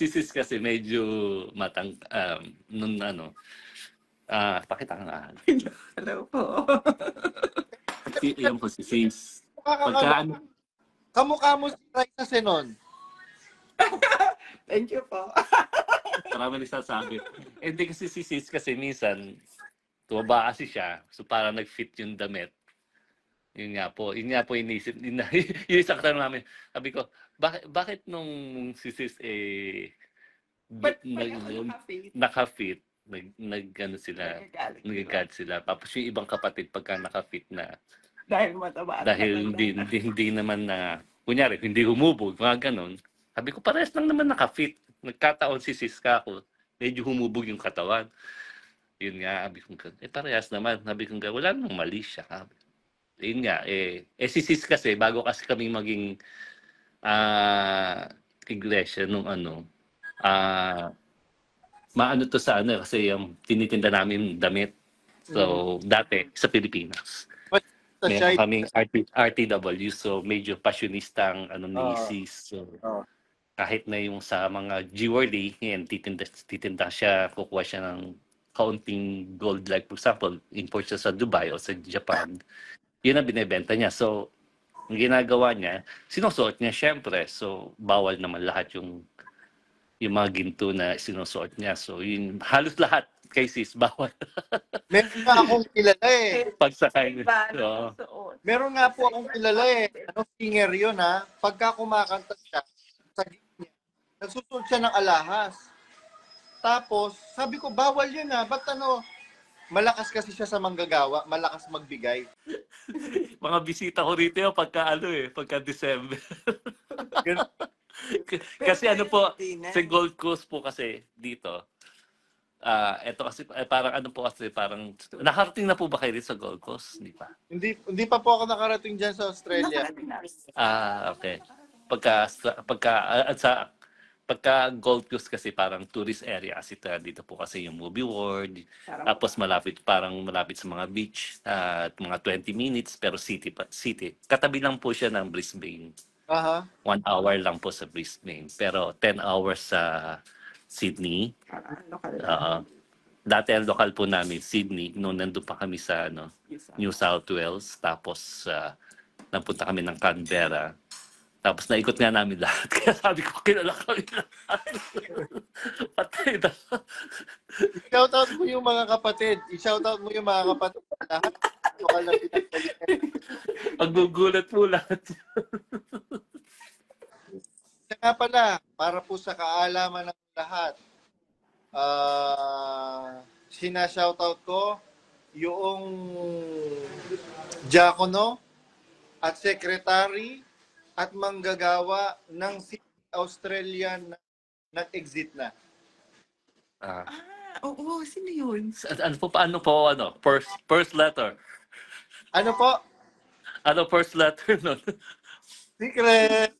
si sis kasi medyo nung ano, pakita ka nga. Hello po. Yan po si sis. Pagka ano, kamukha mo si Raisa Senon. Thank you po. marami nagsasabi. Hindi kasi si sis kasi minsan, tumaba kasi siya, so parang nag-fit yung damit. Yun nga po inisip, yung isang tanong namin, sabi ko, bakit nung si sis Ba't pareho naka-fit, ano sila, Nagagalit, nagagalit sila. Tapos yung ibang kapatid pagka naka-fit na, Dahil mataba. dahil hindi naman na, kunyari, hindi humubog, mga ganon. Sabi ko, parehas lang naman naka-fit. Nagkataon si sis ka ako, medyo humubog yung katawan. Yun nga, sabi ko, parehas naman. Sabi ko, wala namang mali siya. Yun nga, si sis kasi, bago kasi kami maging iglesia nung ano, maano to sa ano, kasi yung tinitinda namin damit. So, dati, sa Pilipinas. Meron kaming RTW, so medyo passionista ang ano ni sis. So, kahit na yung sa mga jewelry, yan, titinda siya, kukuha siya ng kaunting gold, like for example, import siya sa Dubai o sa Japan, yun ang binebenta niya. So, ang ginagawa niya, sinusuot niya syempre. So, bawal naman lahat yung mga ginto na sinusuot niya. So, yun, halos lahat kay sis, bawal. Meron nga akong kilala Pagsakay niya. Meron nga po akong kilala Ano, singer yun ha. Pagka kumakanta siya, sa gitna, nagsusuot siya ng alahas. Tapos, sabi ko, bawal yun ha. Ba't ano, malakas kasi siya sa manggagawa, malakas magbigay. Mga bisita ko rito yung pagka December. Kasi ano po, sa Gold Coast po kasi dito, eto kasi parang ano po kasi, parang nakarating na po ba kayo dito sa Gold Coast? Hindi pa. Hindi pa po ako nakarating dyan sa Australia. Okay. Pagka Gold Coast kasi parang tourist area kasi dito po kasi yung Movie World. Tapos malapit sa mga beach at mga 20 minutes pero city. Katabi lang po siya ng Brisbane. 1 hour lang po sa Brisbane pero 10 hours sa Sydney. Dati ang lokal po namin Sydney noon nandun pa kami sa New South Wales, tapos napunta kami ng Canberra. Tapos naikot nga namin lahat. Kaya sabi ko, kilala kami lahat. Patay na. I-shoutout mo yung mga kapatid. Lahat. Paggugulat po lahat. Kaya pala, para po sa kaalaman ng lahat, sinashoutout ko yung diakono at secretary at manggagawa ng Australia na nag-exit na. Oo, sino yun? Paano po, first letter? Ano po? Ano first letter nun? Secret!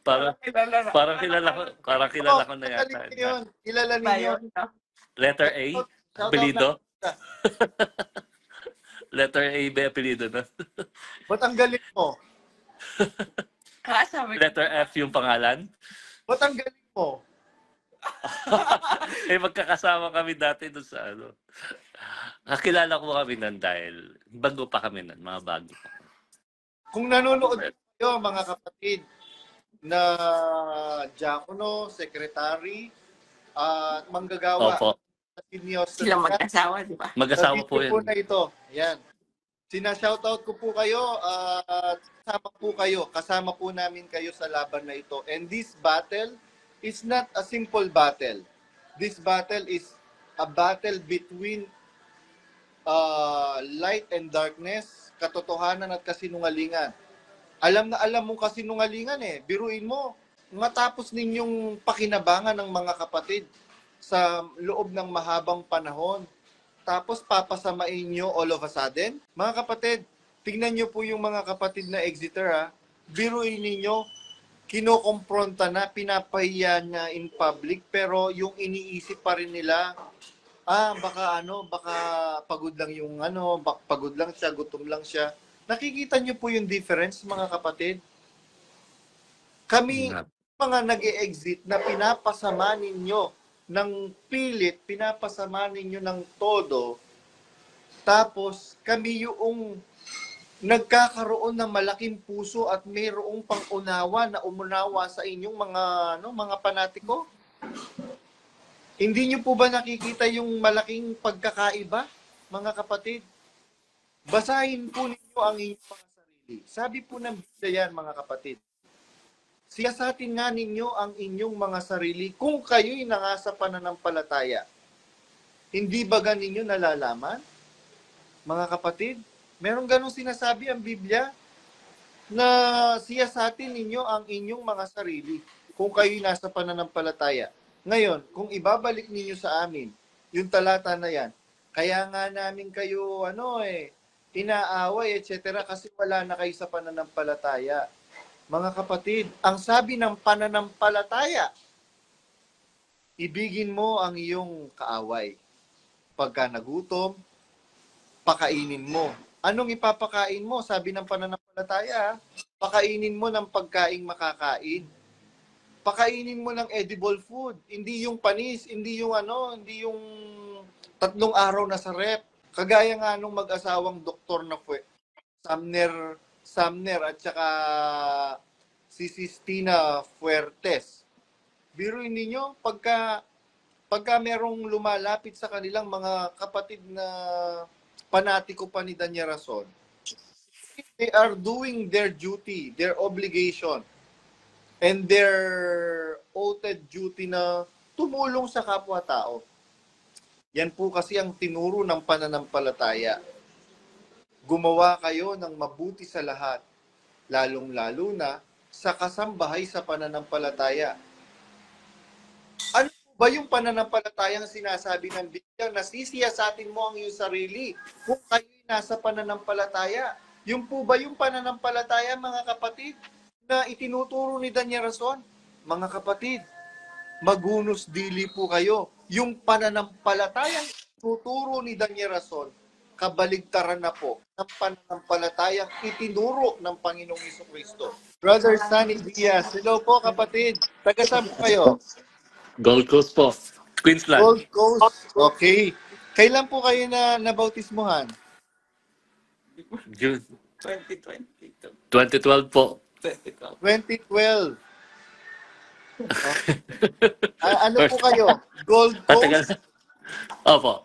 Parang kilala ko na yata. Kilala ninyo. Letter A? Apelido? Letter A ba apelido na? Ba't ang galing mo? Letter F yung pangalan? Ba't ang galing mo? Magkakasama kami dati doon sa Kakilala ko kami nun dahil bago pa kami nun, mga bago pa. Kung nanonood kayo, mga kapatid, na diakono, secretary, at manggagawa. Opo. Sila mag-asawa, di ba? Mag-asawa po yan. Na ito. Yan. Sina-shoutout ko po kayo at kasama po namin kayo sa laban na ito. And this battle is not a simple battle. This battle is a battle between light and darkness, katotohanan at kasinungalingan. Alam na alam mo kasinungalingan Biruin mo, matapos ninyong pakinabangan ng mga kapatid sa loob ng mahabang panahon, tapos papasamain nyo all of a sudden. Mga kapatid, tingnan nyo po yung mga kapatid na exiter Biruin ninyo, kinokompronta na, pinapahiya na in public, pero yung iniisip pa rin nila, baka pagod lang yung pagod lang siya, gutom lang siya. Nakikita nyo po yung difference, mga kapatid? Kami, mga nag-e-exit na pinapasama ninyo ng pilit, pinapasama ninyo ng todo, tapos kami yung nagkakaroon ng malaking puso at mayroong pang-unawa na umunawa sa inyong mga panatiko? Hindi niyo po ba nakikita yung malaking pagkakaiba, mga kapatid? Basahin po ninyo ang inyong mga sarili. Sabi po ng Biblia yan, mga kapatid. Siyasatin nga ninyo ang inyong mga sarili kung kayo'y nangasa pananampalataya. Hindi ba ganinyo nalalaman? Mga kapatid, meron ganong sinasabi ang Biblia na siyasatin ninyo ang inyong mga sarili kung kayo'y nasa pananampalataya. Ngayon, kung ibabalik ninyo sa amin, yung talata na yan, kaya nga namin kayo, inaaway, etc. kasi wala na kayo sa pananampalataya. Mga kapatid, ang sabi ng pananampalataya, ibigin mo ang iyong kaaway. Pagka nagutom, pakainin mo. Anong ipapakain mo? Sabi ng pananampalataya, pakainin mo ng pagkaing makakain. Pakainin mo ng edible food. Hindi yung panis, hindi yung 3 araw na sa rep. Kagaya nga nung mag-asawang doktor na Sumner at saka si Sistina Fuertes. Biruin ninyo, pagka merong lumalapit sa kanilang mga kapatid na panatiko pa ni Danya Rason, they are doing their duty, their obligation, and their oathted duty na tumulong sa kapwa-tao. Yan po kasi ang tinuro ng pananampalataya. Gumawa kayo ng mabuti sa lahat, lalong-lalo na sa kasambahay sa pananampalataya. Ano ba yung pananampalatayang sinasabi ng Biblia? Nasisiyasatin mo ang iyong sarili kung kayo'y nasa pananampalataya. Yung po ba yung pananampalataya, mga kapatid, na itinuturo ni Danya Rason? Mga kapatid, magunos dili po kayo. Yung pananampalatayang tuturo ni Danya Rason, kabaligtaran na po ng pananampalatayang itinuro ng Panginoong Jesucristo. Brother Sunny Diaz, hello po kapatid. Taga saan po kayo? Gold Coast po. Queensland. Gold Coast. Okay. Kailan po kayo na nabautismuhan? June 2022. 2012 po. 2012. Ano po kayo? Gold Coast? Opo.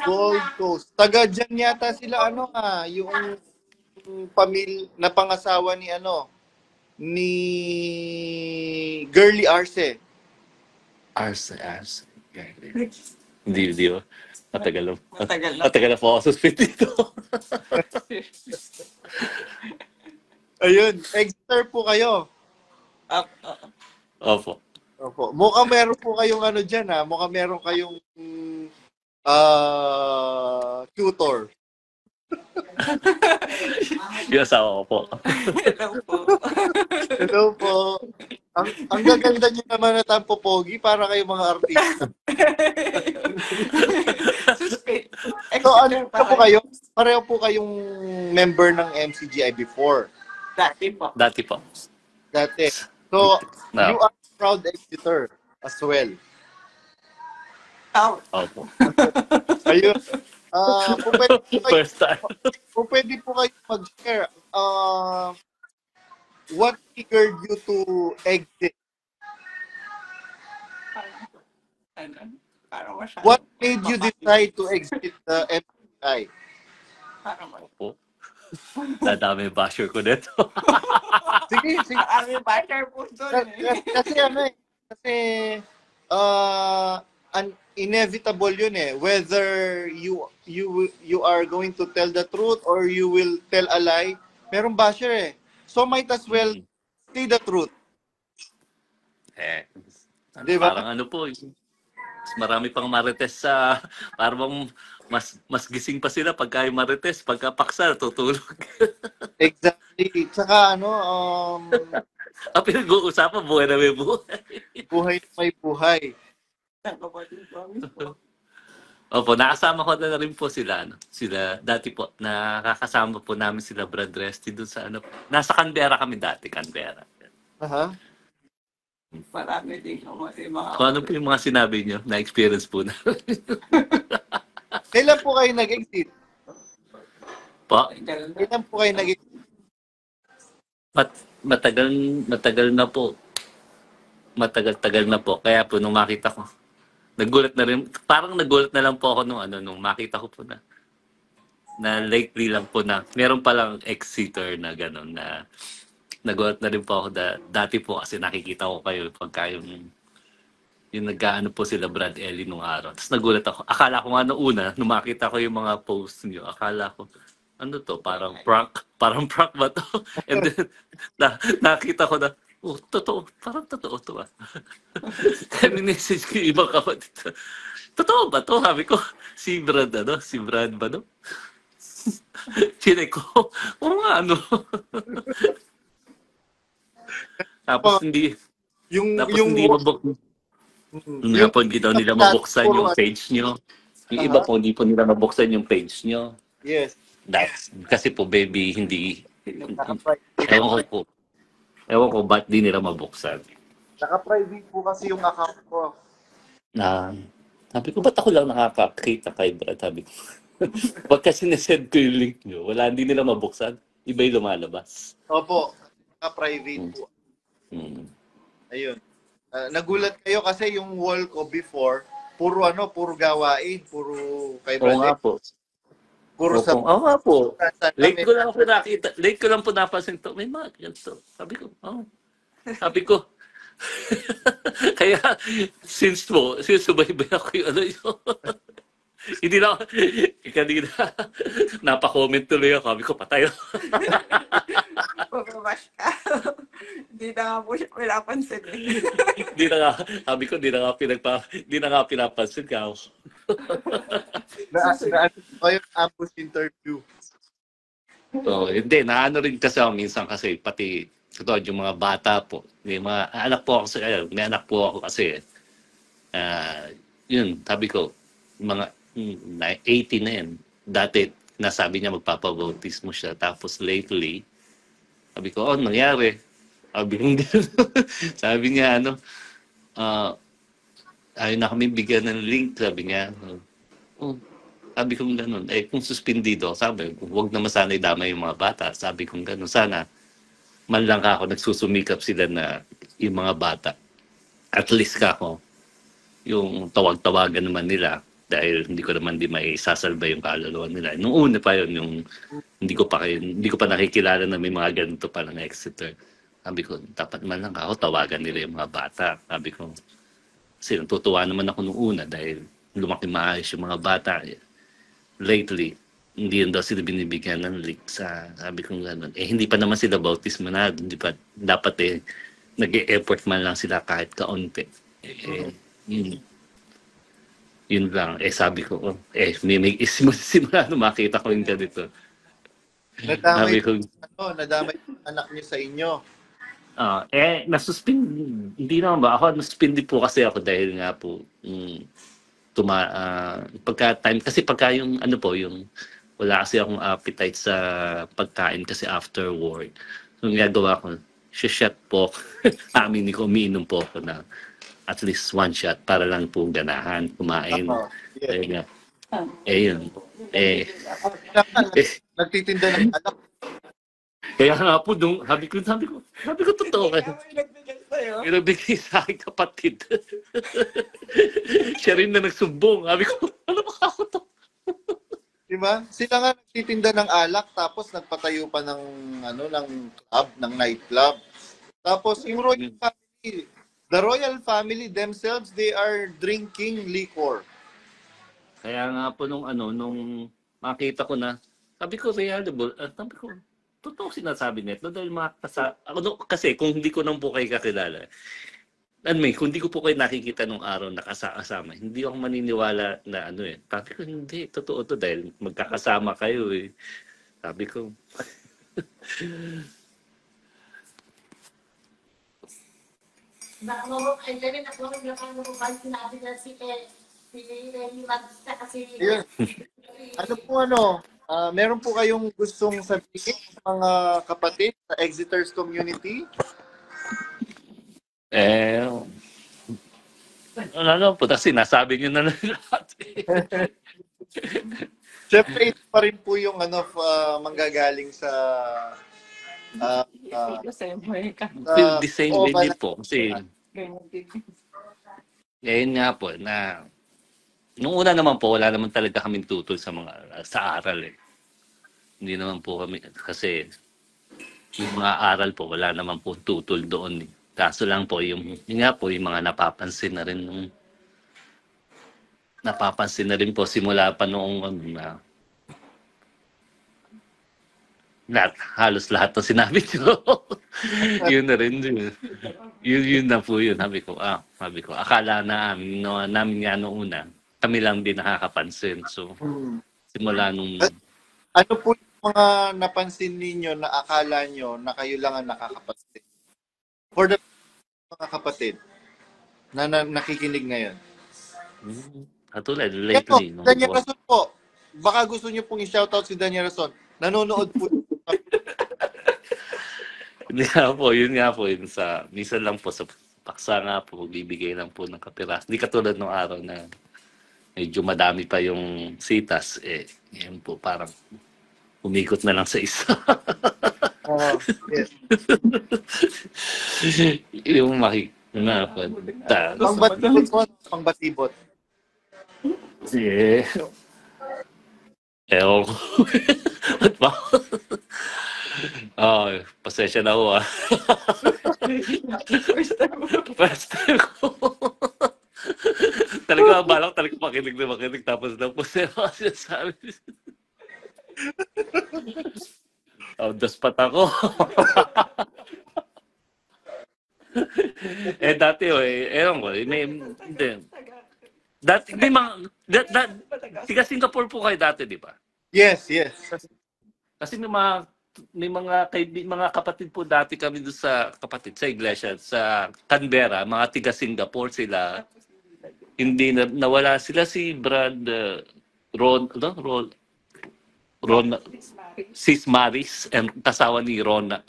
Gold Coast. Taga dyan yata sila yung na pangasawa ni Girly Arce. Arce. Hindi ba? Matagal Matagal na po ako suspend dito. Ayun, Exeter po kayo. Opo. Opo. Mukhang meron po kayong dyan ha. Mukhang meron kayong tutor. Yung asawa ko po. Hello po. Hello po. Ang gaganda nyo naman na tampopogi para kayong mga artista. So ano po kayo? Pareho po kayong member ng MCGI before? Dati po. Dati. So, No. you are a proud editor as well. Opo. Ayun. First time. Kung pwede po kayo mag-share, what triggered you to exit? What made you decide to exit the MCGI? Opo. Dadami basher ko nito. Sige. Ang basher po doon Kasi inevitable yun eh. Whether you are going to tell the truth or you will tell a lie, merong basher eh. So might as well say the truth. Diba? Parang po, marami pang marites sa, parang mas gising pa sila pagka yung marites, pagka paksa, tutulog. Exactly. Tsaka Ang pinag-uusapan, buhay na may buhay. buhay na may buhay. Opo, nakasama ko na rin po sila. Sila, dati po, nakakasama po namin sila Brad Resty doon sa nasa Canberra kami dati, Canberra. Aha. Marami din yung mga... Kung ano po yung mga sinabi nyo, na-experience po na. Kailan po kayo nag-exit? Po, Kailan po kayo nag-exit? matagal na po. Matagal-tagal na po. Kaya po, nung makita ko, nagulat na rin, parang nagulat na lang po ako nung makita ko po na lately lang po na, meron palang ex-sitter na gano'n na nagulat na rin po ako dati po kasi nakikita ko kayo pagka yung nagkaano po sila Brad Ellie nung araw. Tapos nagulat ako. Akala ko nga noong una, nung makita ko yung mga posts niyo, akala ko, ano to, parang prank ba to? And then, nakita ko na, oh, totoo, parang totoo to ah. Kaya minessage ko yung ibang kapatid. Totoo ba to? Sabi ko, si Brad ba no? Chinek ko, oo nga ano. Tapos hindi hindi daw nila mabuksan yung page nyo. Yung iba po, hindi po nila mabuksan yung page nyo. Yes. Kasi po, baby, hindi. Ewan ko ba't di nila mabuksan. Naka-private po kasi yung account ko. Sabi ko, ba't ako lang nakakakita kay Brad? Sabi ko. Pagka sinesend ko yung link nyo, hindi nila mabuksan. Iba yung lumalabas. Opo. Naka-private po. Ayun. Nagulat kayo kasi yung wall ko before, puro gawain, puro kay Oo nga Brad. po. Puro sa... Oo nga po. Late ko lang po napansin to. May mga ganito. Sabi ko, kaya since subaybay ako yung hindi na, kanina, napa-comment tuloy ako. Sabi ko, patay ako. Pagbabash ka. Hindi na nga po siya pinapansin eh. Sabi ko, hindi na nga pinapansin ka. Kayo ambush interview. So, hindi, naano rin kasi ako minsan kasi pati yung mga bata po. May anak po ako kasi. Yun, sabi ko, mga 80 na yan. Dati, nasabi niya magpapabautismo siya. Tapos lately, sabi ko, nangyari. Sabi niya, ayaw na kami bigyan ng link. Sabi niya, sabi ko gano'n. Kung suspindido, sabi, huwag naman sana idamay yung mga bata. Sabi ko gano'n, sana, man lang ako, nagsusumikap sila na yung mga bata. At least ako, yung tawag-tawagan naman nila, dahil hindi ko naman may sasalba yung kaluluwa nila. Nung una pa yun, yung hindi ko pa nakikilala na may mga ganito pa ng Exeter. Sabi ko, dapat man lang ako tawagan nila yung mga bata. Sabi ko, kasi natutuwa naman ako nung una dahil lumaki maayos yung mga bata. Lately, hindi yun daw sila binibigyan ng link sabi ko gano'n. Hindi pa naman sila bautismo na, hindi pa, dapat nag-e-effort man lang sila kahit kaunti. Yun lang. Sabi ko, may simula nung makita ko yung ganito. Nadamay yung anak niyo sa inyo. Nasuspend, hindi naman ba? Ako, nasuspend po kasi ako dahil nga po, pagka yung wala kasi akong appetite sa pagkain kasi after work. So, gagawa ko, shot po, amin ko, umiinom po ako na at least one shot para lang po ganahan, kumain. Yeah. Yun. Nagtitinda ng alak. Kaya nga po, sabi ko, totoo kayo. May Nagbigay sa aking kapatid. Siya rin na nagsumbong. Sabi ko, ano ba ako to? Diba? Sila nga nagtitinda ng alak tapos nagpatayo pa ng club, ng nightclub. Tapos yung royal family, the royal family themselves, they are drinking liquor. Kaya nga po nung makita ko na, sabi ko, reliable. Sabi ko, totoo sinasabi nito dahil kasi kung hindi ko nang po kayo kakilala, kung hindi ko po kayo nakikita nung araw nakasama, hindi ako maniniwala na Sabi ko, hindi, totoo to dahil magkakasama kayo eh. Sabi ko. Meron po kayong gustong sabihin sa mga kapatid sa Exeter's community? Ano po, kasi sinasabi niyo na lahat. Siyempre, ito pa rin po yung manggagaling sa Kasi may Feel the same way looban din po. Kasi, ganyan din. yun nga po, na, nung una naman po, wala naman talaga kaming tutol sa aral eh. Hindi naman po kami, kasi, yung mga aral po, wala naman po tutol doon eh. Kaso lang po, yun nga po, yung mga napapansin na rin po simula pa noong na halos lahat ng sinabi ko. Yun na rin yun. Yun na po yun. Sabi ko, akala namin nga noong una, kami lang din nakakapansin. So, simula nung... Ano po yung mga napansin ninyo na akala nyo na kayo lang ang nakakapansin? For the mga kapatid na nakikinig ngayon. Katulad, lately. Daniel Rason po. Baka gusto nyo pong i-shoutout si Daniel Rason. Nanonood po. Yun nga po, yun minsan lang po sa paksa nga po, bibigay lang po ng kapiras. Hindi katulad nung araw na medyo madami pa yung sitas, yan po parang umikot na lang sa isa. Yes. Yung na po. Pangbatibot po. Pangbatibot. Ewan ko. Ba't ba? Pasensya na ho First time ko. Talaga, balak talaga makinig tapos lang po siya sabi. Daspat ako. Dati ewan ko, hindi. Dati, may mga, tiga Singapore po kayo dati, di ba? Yes. Kasi may mga kapatid po dati kami doon sa iglesia sa Canberra, mga tiga Singapore sila. Hindi nawala sila si Brad Sis Maris and kasawa ni Ronald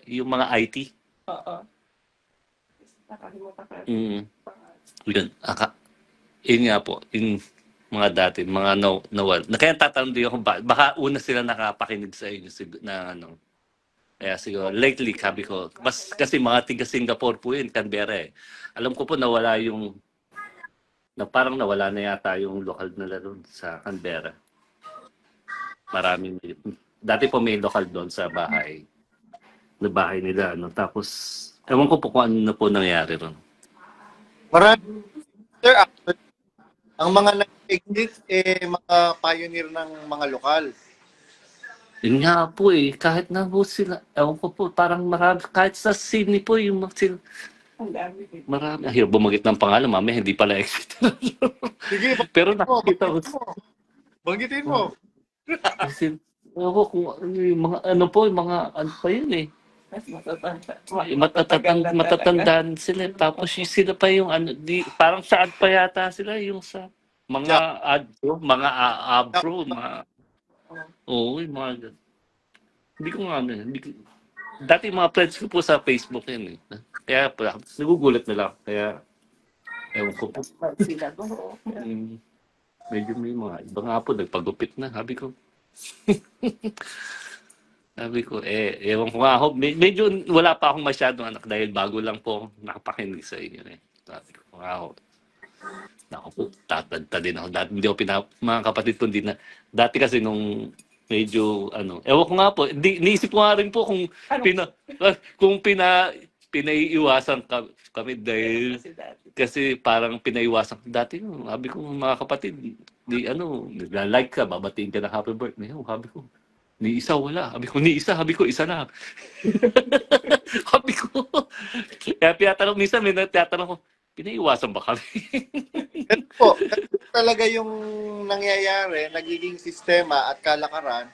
yung mga IT. Oo. Nakalimutan ko. Yun nga po, yung mga dati, mga nawal. Kaya tatanong din ako, baka una sila nakapakinig sa inyo na Kaya siguro, lately, sabi ko, kasi mga tiga Singapore po yun, Canberra eh. Alam ko po nawala parang nawala na yata yung lokal na laro sa Canberra. Dati po may lokal doon sa bahay nila. Tapos, ewan ko po kung ano na po nangyari ron. Marami. Sir, ang mga nag-exit, mga pioneer ng mga lokal. Yun nga po kahit na po sila, ewan ko po, parang marami, kahit sa Sydney po, yung sila, marami. Ayaw bumagit ng pangalan, mamaya hindi pala exit. Sige, pero nakikita ko. Banggitin mo. Kasi, ewan ko kung yung mga, ano pa yun matatandaan sila. Tapos sila pa yung parang sa ad pa yata sila yung sa mga abro, oo, yung mga hindi ko nga dati mga friends ko po sa Facebook yun kaya nagugulat na lang kaya ewan ko po medyo may mga iba nga po nagpagupit na sabi ko ewan ko nga ako. Medyo wala pa akong masyadong anak dahil bago lang po nakapakinig sa inyo Sabi ko nga ako. Naku po, tatadta din ako. Dati, hindi ako mga kapatid ko din na. Dati kasi nung medyo, ewan ko nga po, niisip ko nga rin po kung pinaiiwasan kami dahil kasi parang pinaiwasan dati sabi ko mga kapatid, nagla-like ka, babatiin ka na happy birthday. Sabi ko, ni isa wala. Sabi ko, isa na. Sabi ko. Kaya minsan may tinatanong ko, pinaiwasan ba kami? Ganun po. Talaga yung nangyayari, nagiging sistema at kalakaran,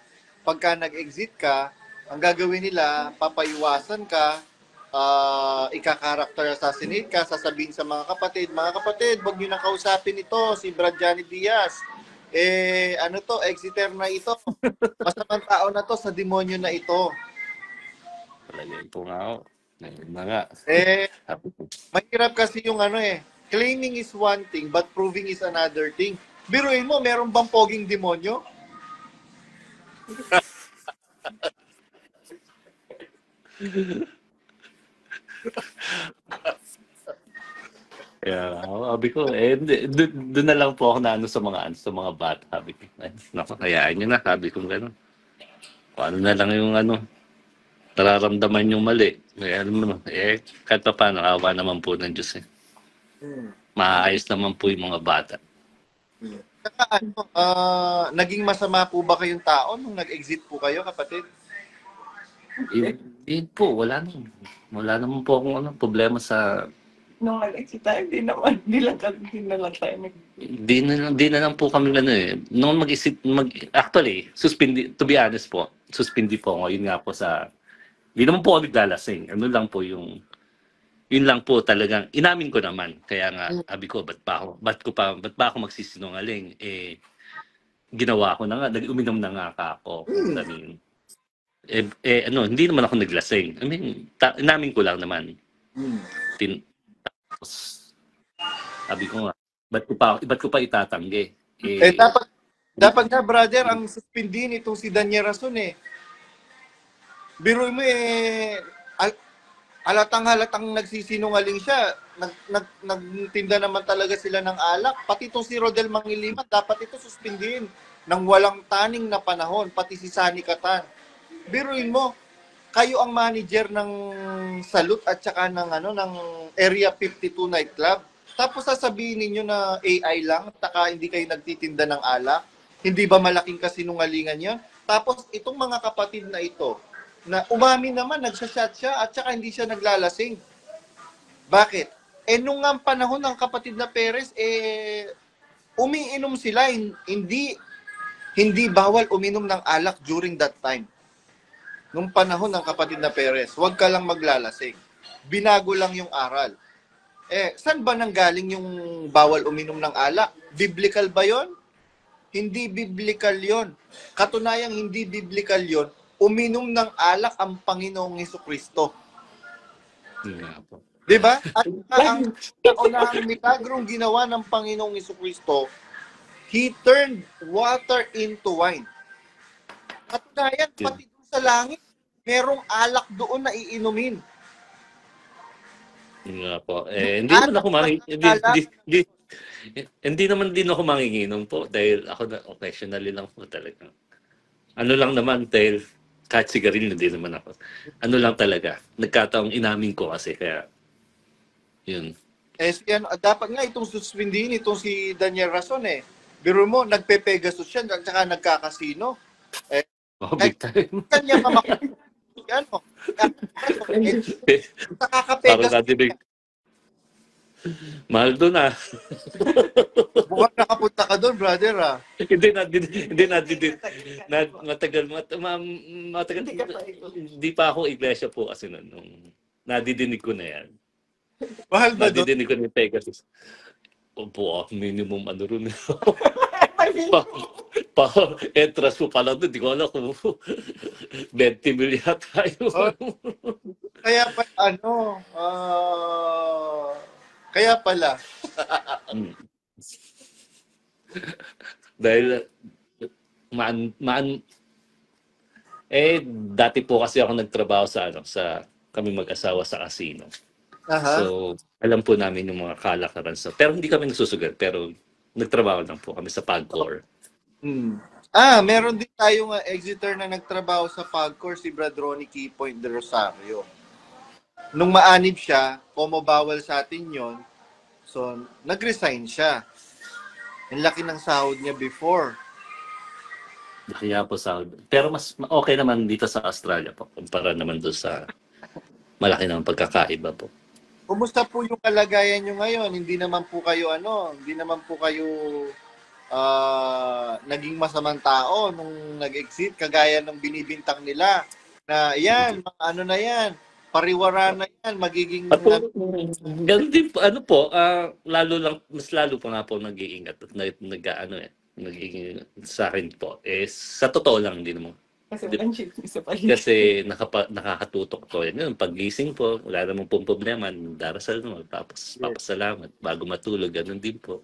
pagka nag-exit ka, ang gagawin nila, papaiwasan ka, ika-character assassinate ka, sasabihin sa mga kapatid, wag nyo nang kausapin ito, si Brad Johnny Diaz. Exiter na ito. Masamang tao na to, sa demonyo na ito. Talaga po nga ako. Mahirap kasi yung claiming is one thing, but proving is another thing. Biruin mo, meron bang poging demonyo? Yeah, sabi ko, doon na lang po ako na sa mga bata. Sabi ko, ay, naku, hayaan nyo na. Sabi ko gano'n. Kung ano na lang yung nararamdaman yung mali. Alam mo naman, kahit pa paano, awa naman po ng Diyos. Maayos naman po yung mga bata. Saka naging masama po ba kayong tao nung nag-exit po kayo, kapatid? Yun po, wala naman po akong problema sa... Nung nag-exit tayo, di lang tayo Di na lang po kami Nung actually, to be honest po, suspindi po ako. Yun nga po di naman po ako naglalasing. Ano lang po yun lang po talagang, inamin ko naman. Kaya nga, sabi ko, ba't ba ako magsisinungaling? Ginawa ko na nga, uminom na nga ako. Sabi, hindi naman ako naglasing. I mean, inamin ko lang naman. Tapos, sabi ko nga, ba't ko pa itatanggi? Dapat nga, brother, ang suspindihin itong si Daniel Rason Biruin mo halatang nagsisinungaling siya. Nagtinda naman talaga sila ng alak. Pati itong si Rodel Mangiliman, dapat ito suspindihin ng walang taning na panahon. Pati si Sunny Catan. Biruin mo, kayo ang manager ng Salute at saka ng Area 52 nightclub. Tapos sasabihin ninyo na AI lang, taka hindi kayo nagtitinda ng alak. Hindi ba malaking kasinungalingan 'yon? Tapos itong mga kapatid na ito, na umamin naman, nagsashot siya at saka hindi siya naglalasing. Bakit? Nung nga panahon ng kapatid na Perez, umiinom sila, hindi bawal uminom ng alak during that time. Nung panahon ng kapatid na Perez, huwag ka lang maglalasing. Binago lang yung aral. Saan ba nanggaling yung bawal uminom ng alak? Biblical ba yon? Hindi biblical yon. Katunayang hindi biblical yon. Uminom ng alak ang Panginoong Hesukristo. Diba? At ang unahang milagrong ginawa ng Panginoong Hesukristo, He turned water into wine. Katunayan, pati doon sa langit, merong alak doon na iinumin. Nga po. Hindi naman ako hindi naman din ako manginginom po dahil ako occasionally lang po talaga. Ano lang naman dahil kahit sigarilyo din naman ako. Ano lang talaga. Nagkataong inamin ko kasi kaya yun. Dapat nga itong suspindihin itong si Daniel Rason Biro mo, nagpe-Pegasus siya at saka nagkakasino. Big time. Kanya Nakaka-Pegasus. Mahal doon Bukan nakapunta ka doon, brother Hindi matagal. Hindi pa ako iglesia po kasi nung nadidinig ko na yan. Mahal ba doon? Nadidinig ko na yung Pegasus. Opo, minimum rin. Entras mo pala doon, di ko alam kung 20 million tayo. Kaya pala. Dahil dati po kasi ako nagtrabaho sa kami mag-asawa sa casino. So, alam po namin yung mga kalakaran pero hindi kami nagsusugal, pero nagtrabaho lang po kami sa Pagcor. Meron din tayong exeter na nagtrabaho sa Pagcor, si Brad Ronnie Keypoint de Rosario. Nung maanib siya, bawal sa atin yon. So, nag-resign siya. Ang laki ng sahod niya before. Kaya po sahod. Pero mas okay naman dito sa Australia po. Kumpara naman doon sa malaki ng pagkakaiba po. Kumusta po yung kalagayan nyo ngayon? Hindi naman po kayo naging masamang tao nung nag-exit, kagaya ng binibintang nila na yan, na yan, pariwara na yan, magiging... Ganun din po, mas lalo pa nga po nag-iingat at nagiging sa akin po. Sa totoo lang, hindi naman Kasi walang chismis sa paligid. Kasi nakakatutok to. Yan, paggising po, wala namang pong problema. Darasal mo, tapos papasalamat. Bago matulog, ganun din po.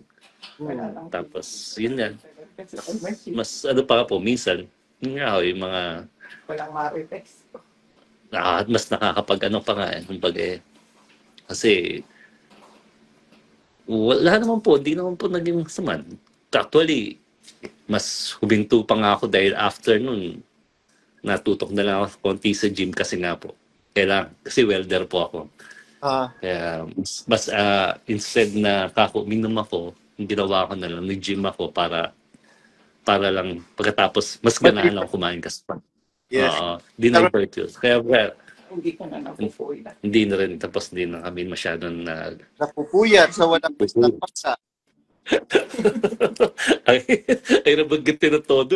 Wala lang. Tapos, yun yan. Kasi pag may chismis, Mas ano pa po, minsan, yun nga ho, yung mga, walang marites. mas nakakapag ano pa nga, kumbaga kasi, wala naman po, hindi naman po naging masama. Actually, mas huminto pa nga ako dahil after nun, natutok na lang ako konti sa gym kasi nga po. Kasi welder po ako. Kaya mas instead na uminom ako, yung ginawa ko na lang, nag-gym ako para lang pagkatapos mas ganahan ako kumain kasi pa. Yes. Hindi na hurt yun. Kaya Hindi ka na napupuyat. hindi na rin, tapos hindi na kami masyadong Napupuyat sa walang pagsa. ay nabagitin na todo.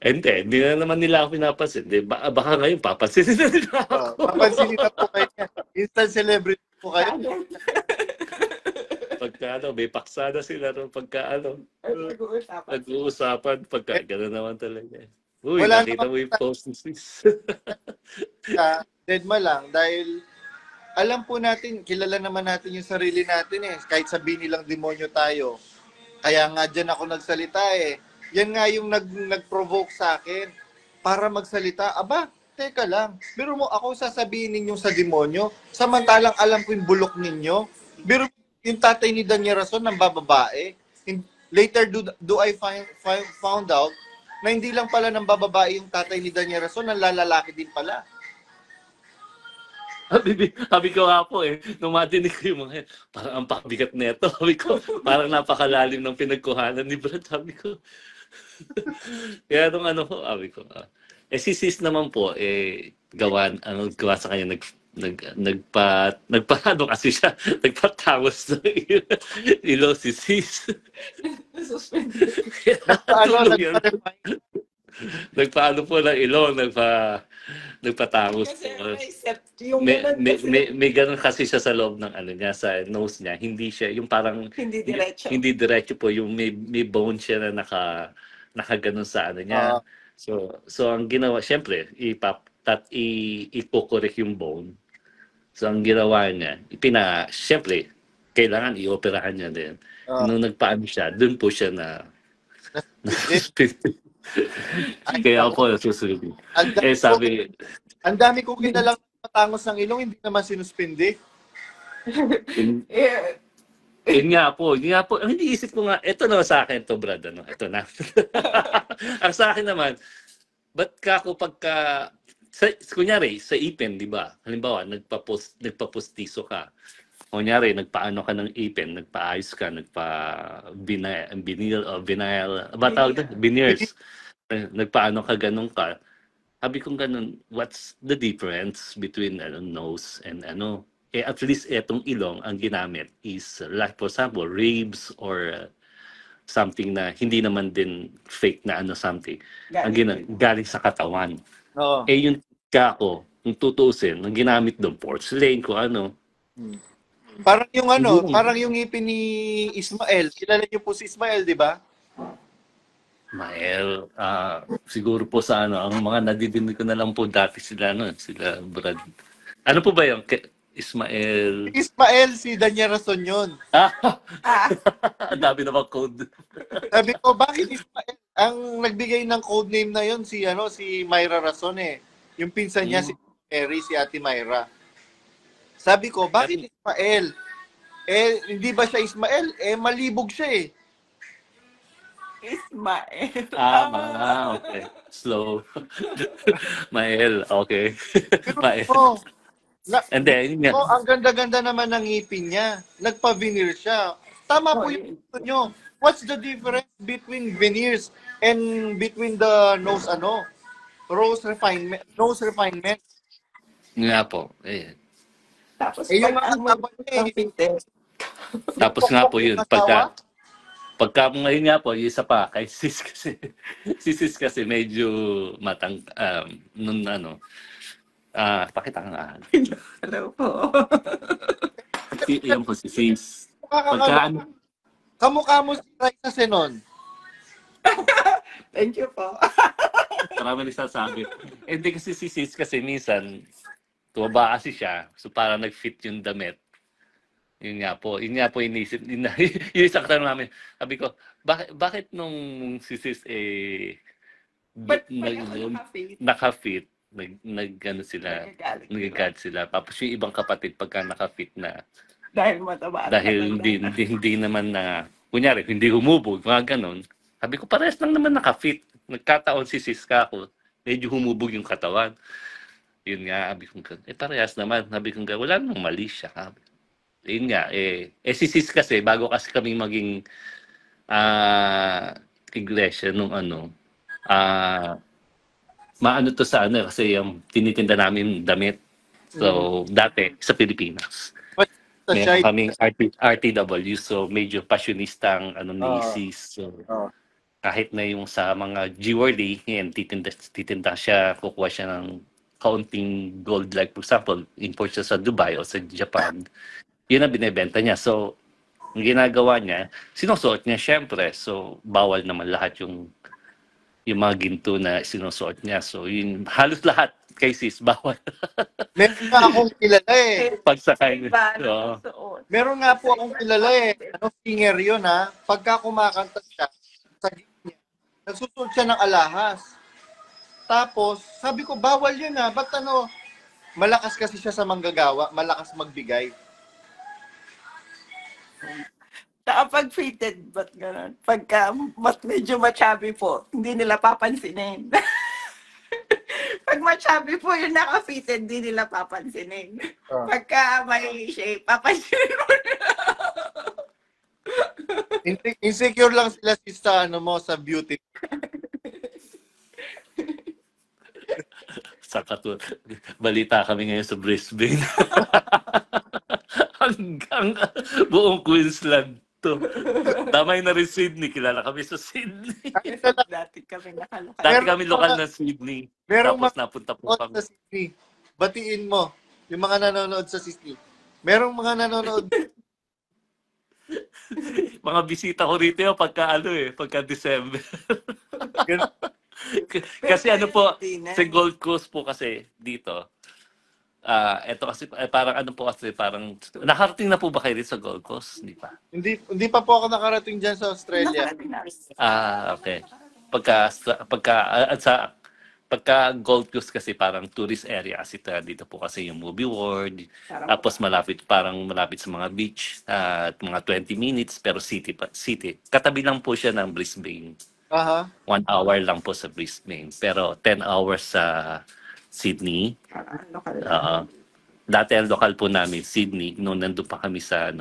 Hindi na naman nila ako pinapansin. Baka ngayon papansinin na nila ako. Papansinin na po kayo. Instant celebrity po kayo. Pagka may paksada sila nung nag-uusapan, pagka gano'n naman talaga. Uy, Wala nakita mo yung post ni sis. Deadma lang dahil alam po natin, kilala naman natin yung sarili natin kahit sabihin nilang demonyo tayo. Kaya nga dyan ako nagsalita Yan nga yung nag-provoke sa akin para magsalita. Aba, teka lang. Pero mo ako sasabihin ninyong sa demonyo, samantalang alam ko yung bulok ninyo. Pero yung tatay ni Daniel Rason ng bababae. Later do I found out na hindi lang pala ng bababae yung tatay ni Daniel Rason, ng lalaki din pala. Sabi ko nga po nung matinig ko yung mga parang ang pabigat neto. Sabi ko, parang napakalalim ng pinagkuhanan ni Brad. Sabi ko. Kaya nung sabi ko, si sis naman po, gawa sa kanya, kasi siya, nagpatawas ng ilo si sis. Nagpaano po ng ilo, nagpatangos po. May ganun kasi siya sa loob ng niya, sa nose niya. Hindi siya, yung parang hindi diretso po, yung may bone siya na nakaganon sa niya. So ang ginawa, syempre, ipokorek yung bone. So ang ginawa niya, syempre, kailangan i-operahan niya din. Nung nagpaano siya, dun po siya kaya po susunod. Sabi, ang dami kong kinalang patangos ng ilong, hindi naman sinuspindi. Yun nga po. Hindi isip ko nga, ito na sa akin to, Brad, ito na. Ang sa akin naman, ba't ka ako kunyari, sa ipin, di ba? Halimbawa, nagpapostiso ka. Kunyari, nagpaano ka ng ipin, nagpaayos ka, veneers. Nagpaano ka, ganun ka. Sabi kong ganun, what's the difference between nose and at least etong ilong ang ginamit is like for example, ribs or something na hindi naman din fake na something. Galing sa katawan. Yung kako, kung tutuusin, ang ginamit doon, porcelain, kung ano. Parang yung parang yung ngipin ni Ismael. Kilala niyo po si Ismael, di ba? Mael, siguro po sa ang mga nadidinig ko na lang po dati sila Brad. Ano po ba yung Ismael? Ismael, si Daniel Rason yun. Ang dami naman code. Sabi ko, bakit Ismael? Ang nagbigay ng code name na yun, si Myra Rason Yung pinsan niya, si Mary, si Ate Myra. Sabi ko, bakit Ismael? Hindi ba siya Ismael? Malibog siya Ismael. Okay. Slow. Mael, okay. Mael. And then, ang ganda-ganda naman ng ngipin niya. Nagpa-veneer siya. Tama po yung gusto nyo. What's the difference between veneers and between the nose refinement? Nga po. Tapos tapos nga po yun. Pagka ngayon nga po, isa pa, kay sis kasi, si sis kasi medyo pakita ka nga. Hello po. Yan po si sis. Kamukha mo si Raisa Senon. Thank you po. Marami nagsasabi. Hindi kasi si sis kasi minsan, tumaba kasi siya. So parang nag-fit yung damit. Yun nga po inisip. Yung isang tanong namin, sabi ko, bakit nung si sis But nag, pag ako naka-fit, naka-fit, ano sila, nagagalit sila. nagagad sila. Tapos yung ibang kapatid pagka naka-fit na, Dahil mataba at dahil matanda. hindi naman na, kunyari, hindi humubog, mga ganon. Sabi ko, parehas lang naman naka-fit. Nagkataon si sis ka ako, medyo humubog yung katawan. Yun nga, sabi ko, parehas naman. Sabi ko, wala namang mali siya. Yun nga, si sis kasi, bago kasi kami maging iglesia nung maano to sa kasi yung tinitinda namin damit. So, dati, sa Pilipinas. Sa Meron siya, kaming RTW, so medyo passionista ang ni sis. So, kahit na yung sa mga jewelry, yan, titinda siya, kukuha siya ng kaunting gold, like for example, import siya sa Dubai o sa Japan, yun ang binebenta niya. So, ang ginagawa niya, sinusuot niya syempre. So, bawal naman lahat yung mga ginto na sinusuot niya. So, yun, halos lahat kay sis, bawal. meron nga akong kilala eh. Pagsakay. Iba Oo. na suot. Meron nga po akong kilala eh. Singer yun ha. Pagka kumakanta siya, sa gig niya, nagsusuot siya ng alahas. Tapos, sabi ko, bawal yun ha. Ba't malakas kasi siya sa manggagawa, malakas magbigay. Kapag fitted, ba't gano'n? Pagka medyo machabi po, hindi nila papansinin. Pag machabi po yung naka-fitted, hindi nila papansinin. Pagka may shape, papansinin mo nila. Insecure lang sila sa sa beauty. Balita kami ngayon sa Brisbane. Hanggang buong Queensland to. Damay na rin Sydney. Kilala kami sa Sydney. Dati kami nakalakad. Dati kami lokal na Sydney. Tapos napunta po kami. Sa Sydney. Batiin mo yung mga nanonood sa Sydney. Merong mga nanonood. Mga bisita ko rito yung pagka December. Kasi po, sa Gold Coast po kasi dito, ito kasi parang parang nakarating na po ba kayo dito sa Gold Coast? Hindi pa. Hindi pa po ako nakarating diyan sa Australia. Okay. Pagka Gold Coast kasi parang tourist area kasi dito po kasi yung Movie World. Tapos malapit sa mga beach at mga 20 minutes pero city. Katabi lang po siya ng Brisbane. 1 hour lang po sa Brisbane. Pero 10 hours sa Sydney. Dati ang lokal po namin, Sydney, noon nandun pa kami sa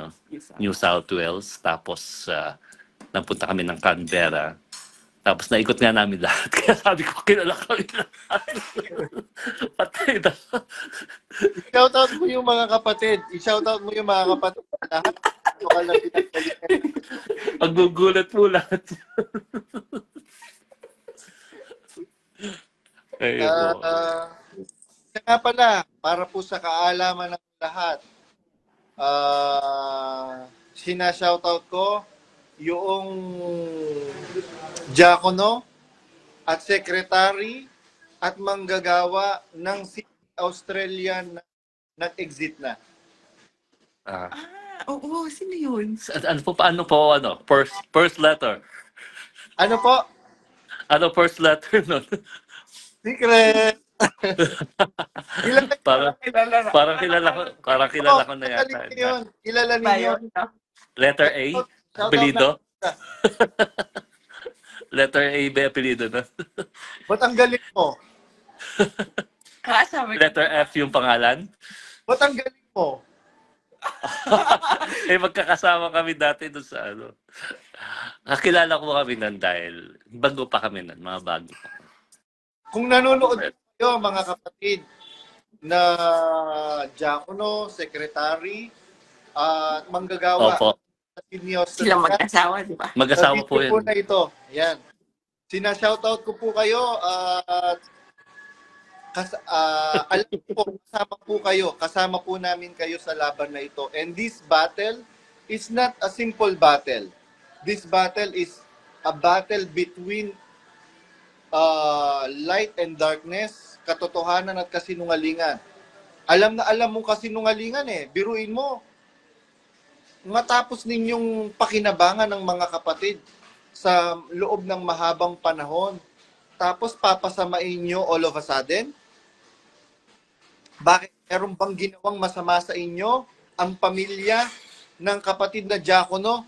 New South Wales. Tapos napunta kami ng Canberra. Tapos naikot nga namin lahat. Kaya sabi ko, kilala kami lahat. Patay na. I-shoutout mo yung mga kapatid. I-shoutout mo yung mga kapatid. Lahat. Maggugulat po lahat. Nga pala, para po sa kaalaman ng lahat, sinashoutout ko yung diakono at secretary at manggagawa ng Australia na nag-exit na. Oo, sino yun? Paano po, first letter? Ano po? First letter nun? Secret! Parang kilala ko na yata. Kilala niyo. Letter A? Apelido? Letter A ba apelido na? Ba't ang galing mo? Letter F yung pangalan? Ba't ang galing mo? Magkakasama kami dati doon sa Kakilala ko kami nun dahil bago pa kami nun, mga bago pa. Kung nanonood kayo, mga kapatid, na diakono, secretary, at manggagawa. Opo. Sila mag-asawa, di ba? Mag-asawa po yun. Na ito. Yan. Sina-shoutout ko po kayo alam po, kasama po namin kayo sa laban na ito. And this battle is not a simple battle. This battle is a battle between light and darkness, katotohanan at kasinungalingan. Alam na alam mong kasinungalingan eh. Biruin mo, matapos ninyong pakinabangan ng mga kapatid sa loob ng mahabang panahon, tapos papasamain nyo all of a sudden? Bakit? Meron bang ginawang masama sa inyo ang pamilya ng kapatid na diakono?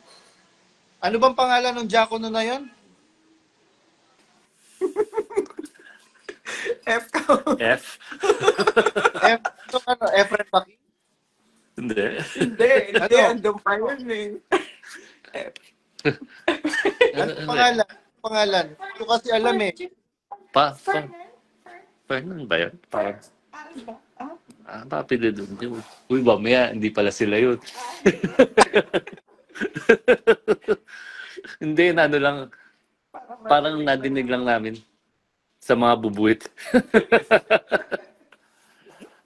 Ano bang pangalan ng diakono na yon? F ka. F? Efren Baki? Hindi. Hindi, Ano? andun pa yun eh. F. Ano pangalan? Pangalan? Hindi ko kasi alam eh. Fernan ba yun? Parang, Parang ba? Ah? papili doon. Uy, mamaya, hindi pala sila yun. Hindi, na ano lang, parang nadinig lang namin sa mga bubuit.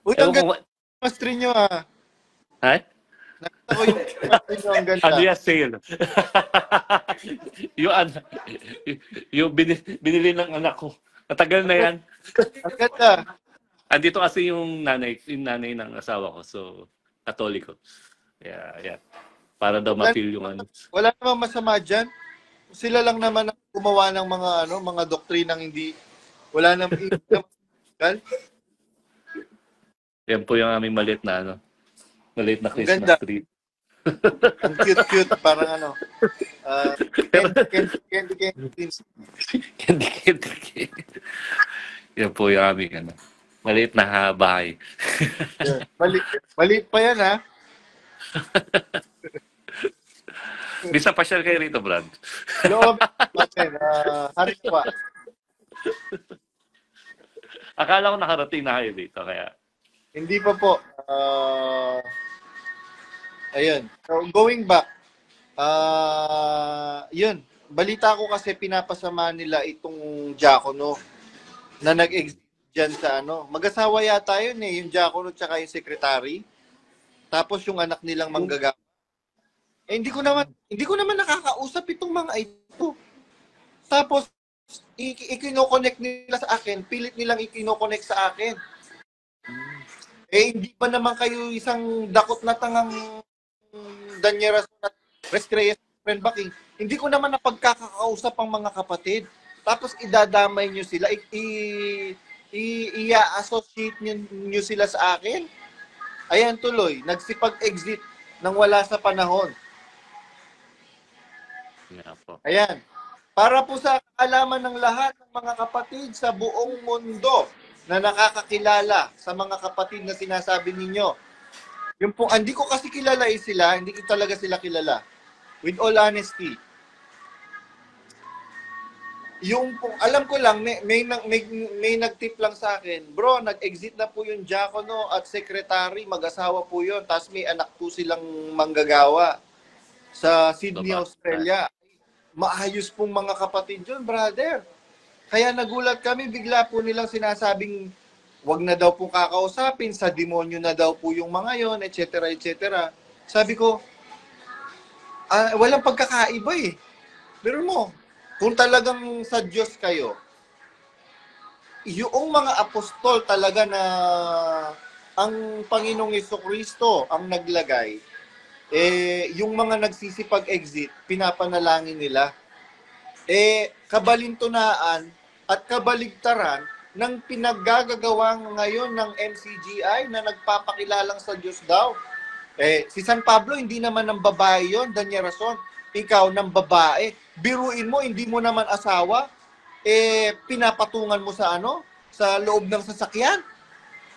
Uy, ang Ewan ko, ganda ng master nyo ah. ha? Nakita ko yung master nyo, ang ganda. Ano yung sale? yung binili ng anak ko. Matagal na yan. Ang ganda. Andito kasi yung nanay ng asawa ko. So, Katoliko. Yeah. Para daw ma-feel yung ano. Wala namang masama dyan. Sila lang naman ang gumawa ng mga doktrinang hindi, wala namang illegal. Yan po yung aming maliit na maliit na Ang Christmas ganda. tree. Ang cute, parang candy. Candy. Yan po yung aming maliit na bahay. Maliit pa yan ha. Bisa pasyal kayo rito, Brad. Loob natin, hariwa. Akala ko nakarating na kayo dito, kaya Hindi pa po. Ayun. So, going back, yun. Balita ko kasi pinapasama nila itong diakono na nag-exit dyan sa Mag-asawa yata yun eh, yung diakono tsaka yung secretary. Tapos yung anak nilang manggagawa. Eh, hindi ko naman nakakausap itong mga ito. Tapos, i-kinoconnect nila sa akin, pilit nilang i-kinoconnect sa akin. Eh, hindi ba naman kayo isang dakot na tangang Danyeras at Reyes friend backing? Hindi ko naman napagkakausap ang mga kapatid. Tapos idadamay nyo sila, i-associate nyo sila sa akin. Ayan tuloy, nagsipag-exit nang wala sa panahon. yeah po. Ayan. Para po sa kaalaman ng lahat ng mga kapatid sa buong mundo na nakakakilala sa mga kapatid na sinasabi ninyo. Yung po, hindi ko kasi kilala sila, hindi ko talaga sila kilala. With all honesty. Yung po, alam ko lang, may nag-tip lang sa akin, bro, nag-exit na po yung diakono at secretary, mag-asawa po yun, tapos may anak po silang manggagawa sa Sydney, Australia. Maayos pong mga kapatid yun, brother. Kaya nagulat kami, bigla po nilang sinasabing, wag na daw po kakausapin, sa demonyo na daw po yung mga yon, etc., etc. Sabi ko, walang pagkakaiba eh. Pero mo, kung talagang sa Diyos kayo, yung mga apostol talaga na ang Panginoong Jesucristo ang naglagay, yung mga nagsisipag-exit, pinapanalangin nila. Kabalintunaan at kabaligtaran ng pinaggagawa ngayon ng MCGI na nagpapakilalang sa Diyos daw. Si San Pablo, hindi naman ng babae yun, Danyeras. Ikaw ng babae. Biruin mo, hindi mo naman asawa. Pinapatungan mo sa sa loob ng sasakyan.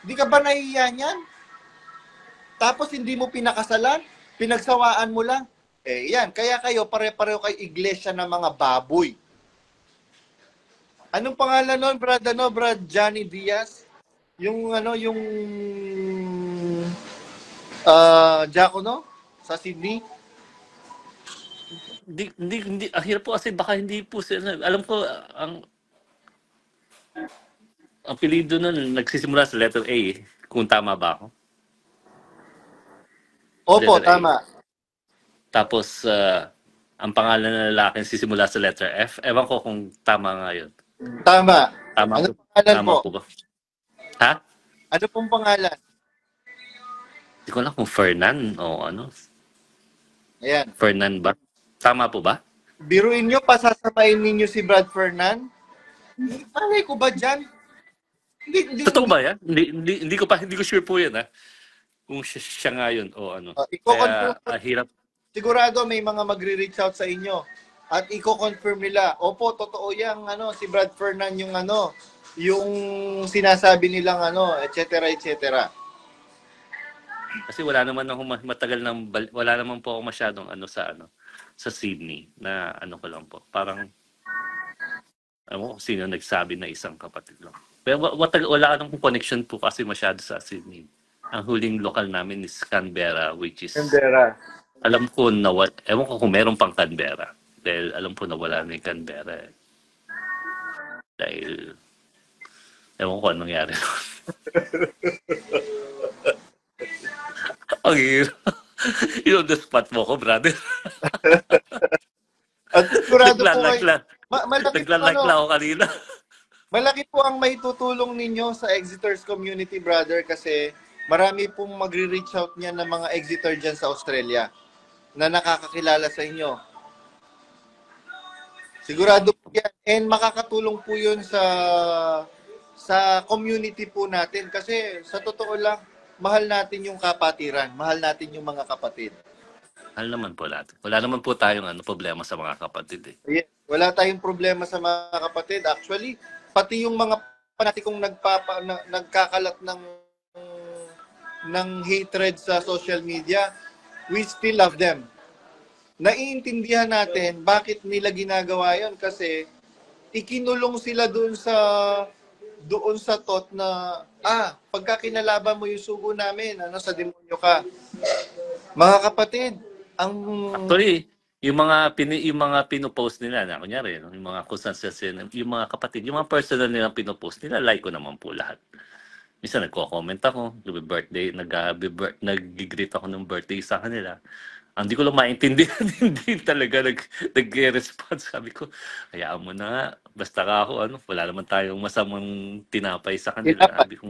Hindi ka ba nahihiya niyan? Tapos hindi mo pinakasalan, pinagsawaan mo lang. Yan. Kaya kayo, pare-pareho kayo iglesia ng mga baboy. Anong pangalan nun, Brad? Brad Johnny Diaz? Yung diakono sa Sydney? Hindi, ang hirap po kasi baka hindi po sila. Alam ko, ang apelyido nun, nagsisimula sa letter A, kung tama ba ako? Opo, Letter A. tama. Tapos, ang pangalan ng lalaki sisimula sa letter F. Ewan ko kung tama nga yun. Tama. Tama Ano po. pangalan Tama po? po ba? Ha? Ano pong pangalan? Hindi ko alam kung Fernan o ano. Ayan. Fernan ba? Tama po ba? Biruin nyo, pasasamain ninyo si Brad Fernan? Malay ko ba dyan? Totoo ba yan? Hindi ko sure po yan, ha? Kung siya nga yun o ano. Iko-confirm. Kaya hirap. Sigurado may mga magre-reach out sa inyo. At iko-confirm nila, opo, totoo yang si Brad Fernan yung yung sinasabi nilang et cetera. Kasi wala naman ako wala naman po ako masyadong sa Sydney na ko lang po. Parang sino nagsabi na isang kapatid lang. Pero wala namang connection po kasi masyado sa Sydney. Ang huling lokal namin is Canberra, which is Canberra. alam ko ewan ko kung meron pang Canberra. Dahil alam ko na wala na yung Canberra. Dahil ewan ko anong nangyari. Ang hirap. You know the spot mo ko, brother. At sigurado po Naglalike lang ako kanina. Malaki po ang maitutulong ninyo sa Exiters community, brother, kasi marami pong magre-reach out niyan ng mga Exiter dyan sa Australia na nakakakilala sa inyo. Sigurado po yan. And makakatulong po yun sa community po natin. Kasi sa totoo lang, mahal natin yung kapatiran. Mahal natin yung mga kapatid. Mahal naman po natin. Wala naman po tayong problema sa mga kapatid. Yes. Wala tayong problema sa mga kapatid. Actually, pati yung mga panatikong nagkakalat ng hatred sa social media, we still love them. Naiintindihan natin bakit nila ginagawa yon kasi ikinulong sila doon sa thought na pagka kinalaban mo yung sugo namin, sa demonyo ka. Mga kapatid, actually, yung mga pinopost nila na kunyari, yung mga yung mga kapatid, yung mga personal nilang pinopost nila, like ko naman po lahat. Minsan nagko-comment ako, nag-greet ako ng birthday sa kanila. Hindi ko lang maintindihan, hindi talaga nag-respond. Sabi ko, hayaan mo na nga. Basta ka ako, wala naman tayong masamang tinapay sa kanila. Sabi ko,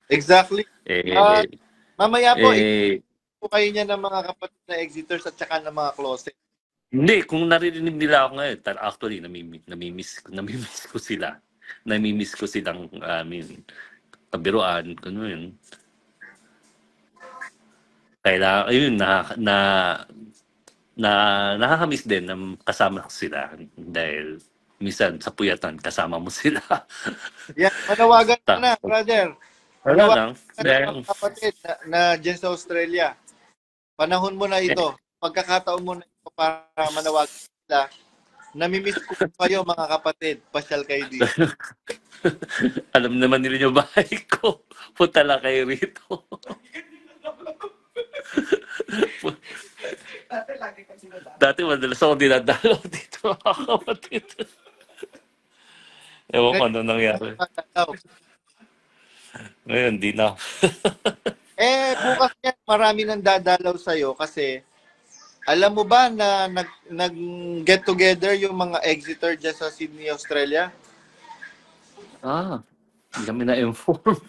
exactly. Mamaya po, po kayo niya ng mga kapatid na Exiters at saka ng mga closet. Hindi, kung naririnig nila ako ngayon, actually, namimiss ko sila. Namimiss ko silang, kabiruan, yun. Kaya ayun nakakamiss din na kasama ko sila dahil minsan sa puyatan kasama mo sila. Yeah, manawagan na, brother. Manawagan na mga kapatid na dyan sa Australia. Panahon mo na ito. Pagkakataon mo na ito para manawagan sila. Namimiss ko kayo mga kapatid. Pasyal kayo dito. Alam naman nila yung bahay ko. Punta lang kayo rito. Dati madalas ako dinadalaw dito mga kapatid. Ewan ko ano nangyari. Ngayon, di na. Bukas yan, marami nang dadalaw sa'yo kasi alam mo ba na nag-get together yung mga Exiter dyan sa Sydney, Australia? Hindi kami na-inform.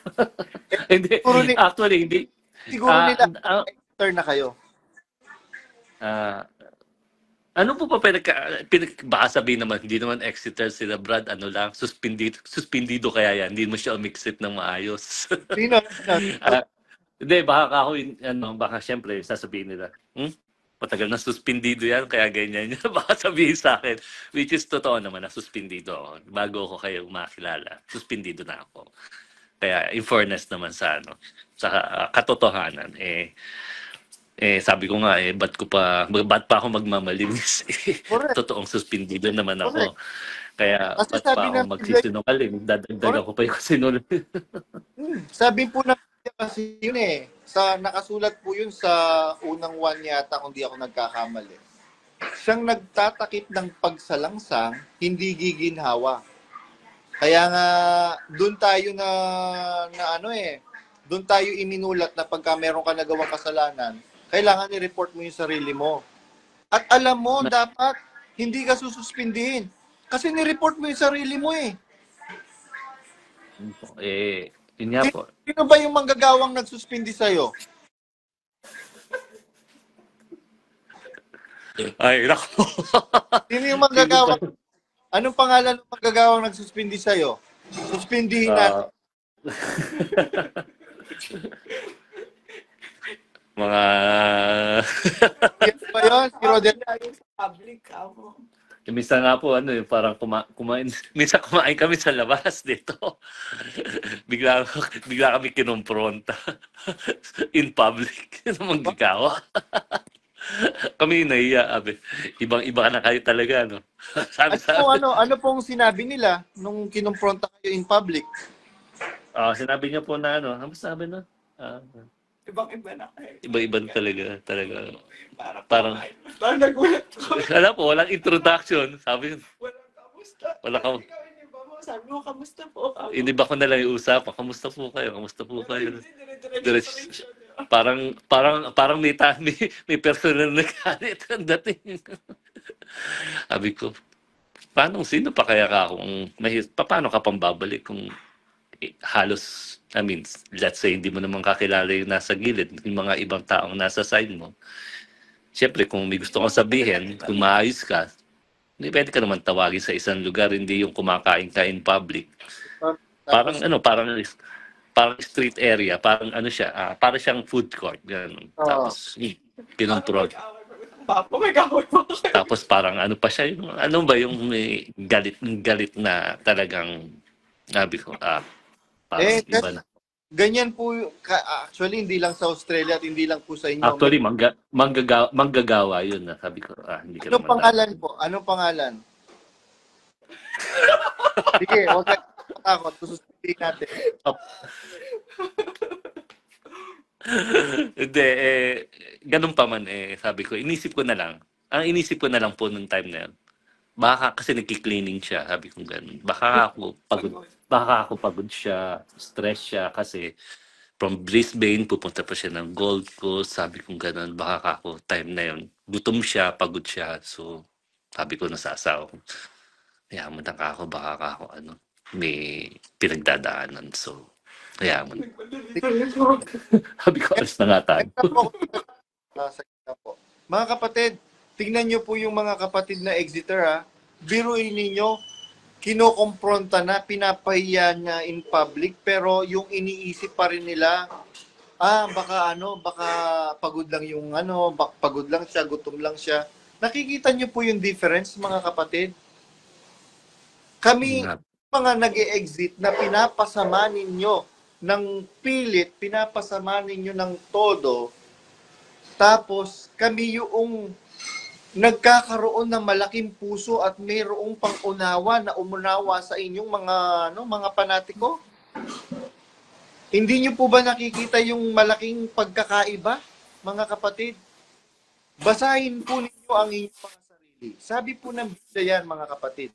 Hindi, actually, hindi. Siguro nila Exiter na kayo. Ano po pa baka sabihin naman, hindi naman Exeter sila, Brad, suspendido kaya yan, hindi mo siya umixit ng maayos. Sino? Hindi, baka baka syempre sasabihin nila, matagal na suspendido yan, kaya ganyan yan. Baka sabihin sa akin, which is totoo naman na suspendido ako. Bago ko kayo makilala, suspendido na ako. Kaya in fairness naman sa katotohanan, sabi ko nga ba't pa ako magmamalinis? Totoong suspendido naman ako. Kaya ba't pa ako magsisinungaling? Dadagdagan ko pa yung sinungaling. Sabi po na kasi yun nakasulat po yun sa unang 1 yata kung di ako nagkakamali. Siyang nagtatakip ng pagsalangsang, hindi giginhawa. Kaya nga doon tayo doon tayo iminulat na pagka meron ka nagawang kasalanan, kailangan i-report mo yung sarili mo. At alam mo, dapat hindi ka sususpindihin. Kasi ni-report mo yung sarili mo eh. Yun nga po. Sino ba yung manggagawang nagsuspindi sa'yo? Ay, naku. Sino yung manggagawang? Anong pangalan ng manggagawang nagsuspindi sa'yo? Suspindihin natin. Mga... Yan ba yun? Si Rodel? Sa public ako. Minsan nga po, parang kumain, minsan kumain kami sa labas dito. bigla kami kinumpronta in public. Ano manggagawa? Kami nahiya, abe. Ibang-iba ka na kayo talaga, no? Sabi Ano pong sinabi nila nung kinumpronta kayo in public? Sinabi niya po na ano sabi na? Ibang-iba na kayo. Iba-iba talaga. Parang nagulat ko. Alam po, walang introduction. Sabi, Walang kamusta. Wala ka- Ikaw, iniba mo. Sabi mo, kamusta po? iniba ko na lang yung usapan. Kamusta po kayo? Dire-diretso Diretso. sa issue niya. Parang may personal na galit ang dating. Sabi ko, sino pa kaya ka kung paano ka pang babalik kung halos, let's say, hindi mo naman kakilala yung nasa gilid, yung mga ibang taong nasa side mo. Siyempre, kung may gusto kang sabihin, kung maayos ka, hindi pwede ka naman tawagin sa isang lugar, hindi yung kumakain ka in public. Parang street area, parang siya, parang siyang food court, gano'n. Tapos, kinumpron. Tapos parang pa siya, yung may galit na talagang, sabi ko, parang iba na. Ganyan po, actually, hindi lang sa Australia at hindi lang po sa inyo. Actually, manggagawa yun na. Sabi ko, hindi ka Anong pangalan po? Anong pangalan? Sige, huwag ka takot. Susunodin natin. Hindi, ganun pa man sabi ko, ang inisip ko na lang po nung time na yun, baka kasi nagki-cleaning siya, sabi ko ganun. Baka ako pagod siya, stress siya kasi from Brisbane, pupunta pa siya ng Gold Coast, sabi ko ganun, baka ako time na yun, gutom siya, pagod siya, so sabi ko nasa asawa ko, yaman na ako, baka ako may pinagdadaanan, so kaya mo. Sabi ko, alas na nga tayo. Mga kapatid, tingnan nyo po yung mga kapatid na Exeter ha. Biruin ninyo, kinokompronta na, pinapahiya niya in public, pero yung iniisip pa rin nila, baka pagod lang yung pagod lang siya, gutom lang siya. Nakikita nyo po yung difference, mga kapatid? Kami, mga nag-e-exit na pinapasama ninyo ng pilit, pinapasama ninyo ng todo, tapos kami yung nagkakaroon ng malaking puso at mayroong pang-unawa na umunawa sa inyong mga panatiko. Hindi nyo po ba nakikita yung malaking pagkakaiba, mga kapatid? Basahin po ninyo ang inyong mga sarili. Sabi po ng Biblia yan, mga kapatid.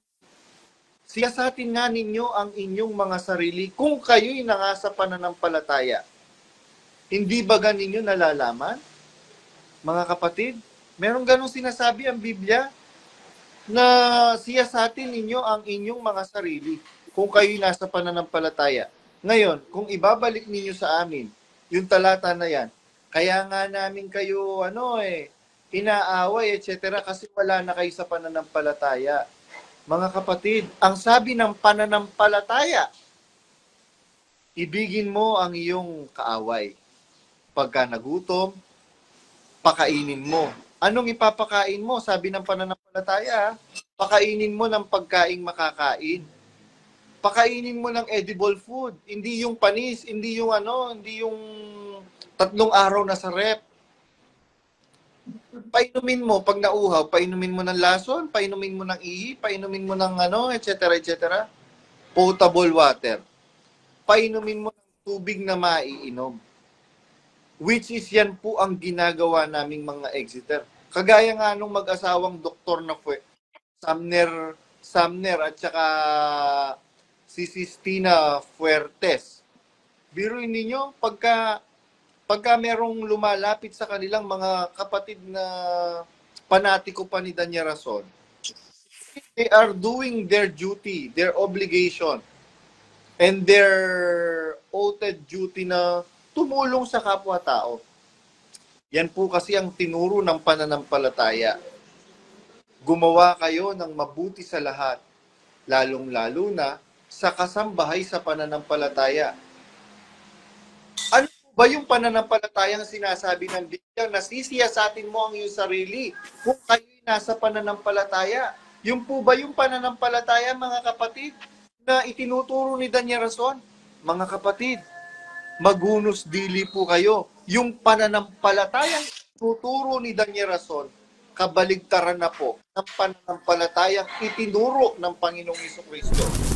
Siyasatin nga ninyo ang inyong mga sarili kung kayo'y nangasa pananampalataya. Hindi ba ganinyo nalalaman? Mga kapatid, meron ganong sinasabi ang Biblia na siyasatin ninyo ang inyong mga sarili kung kayo'y nasa pananampalataya. Ngayon, kung ibabalik ninyo sa amin, yung talata na yan, kaya nga namin kayo inaaway, etc. kasi wala na kayo sa pananampalataya. Mga kapatid, ang sabi ng pananampalataya, ibigin mo ang iyong kaaway. Pagka nagutom, pakainin mo. Anong ipapakain mo? Sabi ng pananampalataya, pakainin mo ng pagkaing makakain. Pakainin mo ng edible food. Hindi yung panis, hindi yung 3 araw na sa rep. Painumin mo pag nauhaw, painumin mo ng lason, painumin mo ng ihi, painumin mo ng etc. Potable water. Painumin mo ng tubig na maiinom. Which is yan po ang ginagawa naming mga Exeter. Kagaya nga nung mag-asawang doktor na Sumner at saka si Sistina Fuertes. Biruin ninyo, pagka merong lumalapit sa kanilang mga kapatid na panatiko pa ni Danya Rason, they are doing their duty, their obligation, and their oathted duty na tumulong sa kapwa-tao. Yan po kasi ang tinuro ng pananampalataya. Gumawa kayo ng mabuti sa lahat, lalong-lalo na sa kasambahay sa pananampalataya. Ano ba yung pananampalatayang sinasabi ng Biblia? Nasisiyasatin mo ang iyong sarili kung kayo'y nasa pananampalataya. Yung po ba yung pananampalataya, mga kapatid, na itinuturo ni Daniel Rason? Mga kapatid, magunos dili po kayo. Yung pananampalatayang tuturo ni Daniel Rason, kabaligtaran na po ng pananampalatayang itinuro ng Panginoong Hesus Kristo.